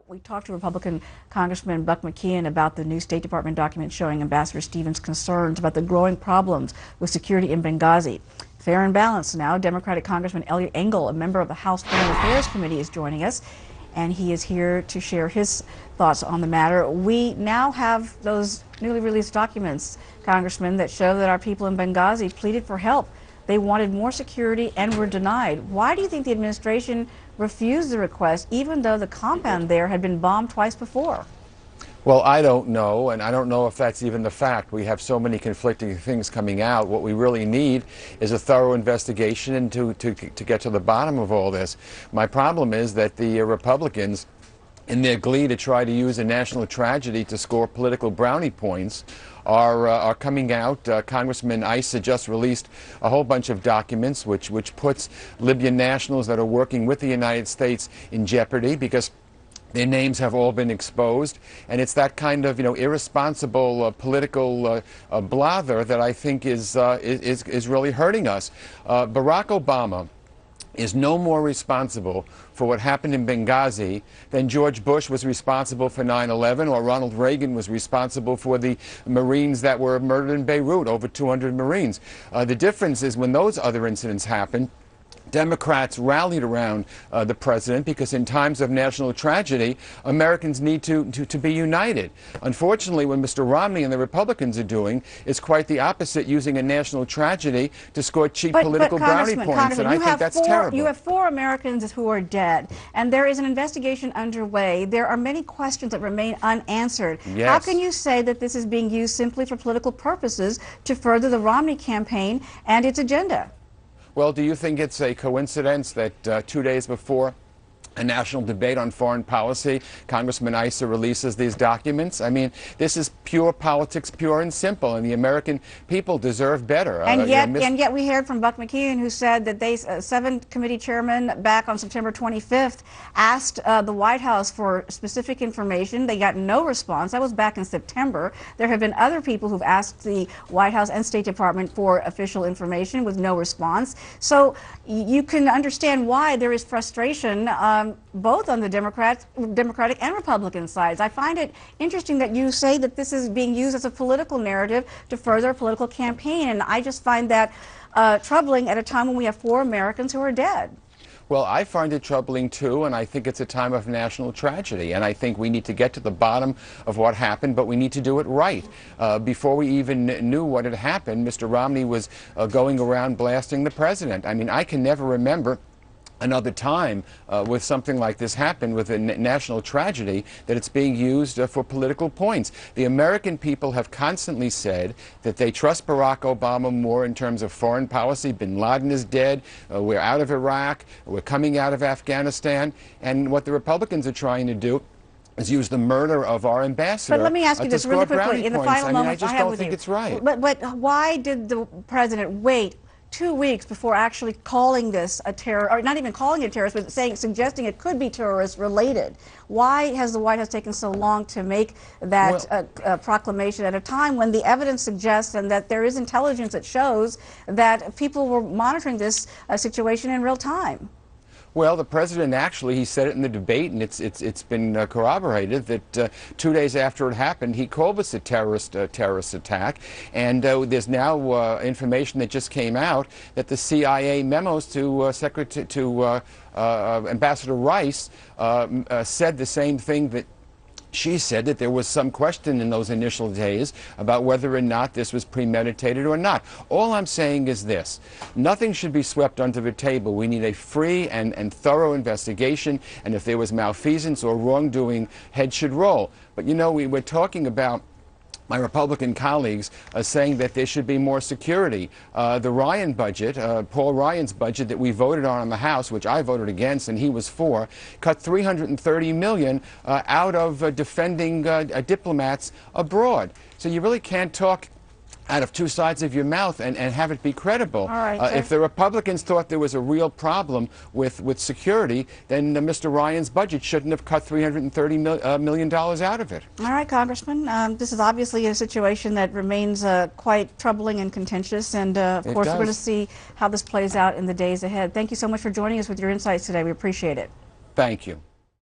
We talked to Republican Congressman Buck McKeon about the new State Department document showing Ambassador Stevens' concerns about the growing problems with security in Benghazi. Fair and balanced now, Democratic Congressman Eliot Engel, a member of the House Foreign Affairs Committee, is joining us, and he is here to share his thoughts on the matter. We now have those newly released documents, Congressman, that show that our people in Benghazi pleaded for help. They wanted more security and were denied. Why do you think the administration refused the request, even though the compound there had been bombed twice before? Well, I don't know, and I don't know if that's even the fact. We have so many conflicting things coming out. What we really need is a thorough investigation and to get to the bottom of all this. My problem is that the Republicans, in their glee to try to use a national tragedy to score political brownie points, are coming out. Congressman Issa just released a whole bunch of documents which puts Libyan nationals that are working with the United States in jeopardy because their names have all been exposed, and it's that kind of, irresponsible political blather that I think is really hurting us. Barack Obama is no more responsible for what happened in Benghazi than George Bush was responsible for 9/11 or Ronald Reagan was responsible for the Marines that were murdered in Beirut, over 200 Marines. The difference is when those other incidents happened, Democrats rallied around the president because in times of national tragedy, Americans need to be united. Unfortunately, what Mr. Romney and the Republicans are doing is quite the opposite, using a national tragedy to score cheap political brownie points, and I think that's terrible. You have 4 Americans who are dead, and there is an investigation underway. There are many questions that remain unanswered. Yes. How can you say that this is being used simply for political purposes to further the Romney campaign and its agenda? Well, do you think it's a coincidence that 2 days before a national debate on foreign policy, Congressman Issa releases these documents? I mean, this is pure politics, pure and simple, and the American people deserve better. And yet we heard from Buck McKeon, who said that 7 committee chairmen back on September 25th asked the White House for specific information. They got no response. That was back in September. There have been other people who've asked the White House and State Department for official information with no response. So you can understand why there is frustration both on the Democratic and Republican sides. I find it interesting that you say that this is being used as a political narrative to further a political campaign, and I just find that troubling at a time when we have 4 Americans who are dead. Well, I find it troubling too, and I think it's a time of national tragedy, and I think we need to get to the bottom of what happened, but we need to do it right. Before we even knew what had happened, Mr. Romney was going around blasting the president. I mean, I can never remember another time with something like this happened, with a national tragedy, that it's being used for political points. The American people have constantly said that they trust Barack Obama more in terms of foreign policy. Bin Laden is dead. We're out of Iraq. We're coming out of Afghanistan. And what the Republicans are trying to do is use the murder of our ambassador. But let me ask you this really quickly, in the final moments I just don't think it's right. But why did the president wait 2 weeks before actually calling this a terror, or not even calling it a terrorist, but suggesting it could be terrorist related? Why has the White House taken so long to make that proclamation at a time when the evidence suggests and that there is intelligence that shows that people were monitoring this situation in real time? Well, the president actually, he said it in the debate, and it's been corroborated that 2 days after it happened, he called this a terrorist attack. And there's now information that just came out that the CIA memos to Ambassador Rice said the same thing that she said, that there was some question in those initial days about whether or not this was premeditated or not. All I'm saying is this: nothing should be swept under the table. We need a free and thorough investigation, and if there was malfeasance or wrongdoing, heads should roll. But we were talking about my Republican colleagues saying that there should be more security. The Ryan budget, Paul Ryan's budget that we voted on in the House, which I voted against and he was for, cut $330 million out of defending diplomats abroad. So you really can't talk out of 2 sides of your mouth and have it be credible. All right, if the Republicans thought there was a real problem with security, then Mr. Ryan's budget shouldn't have cut $330 million out of it. All right, Congressman. This is obviously a situation that remains quite troubling and contentious, and of course we're going to see how this plays out in the days ahead. Thank you so much for joining us with your insights today. We appreciate it. Thank you.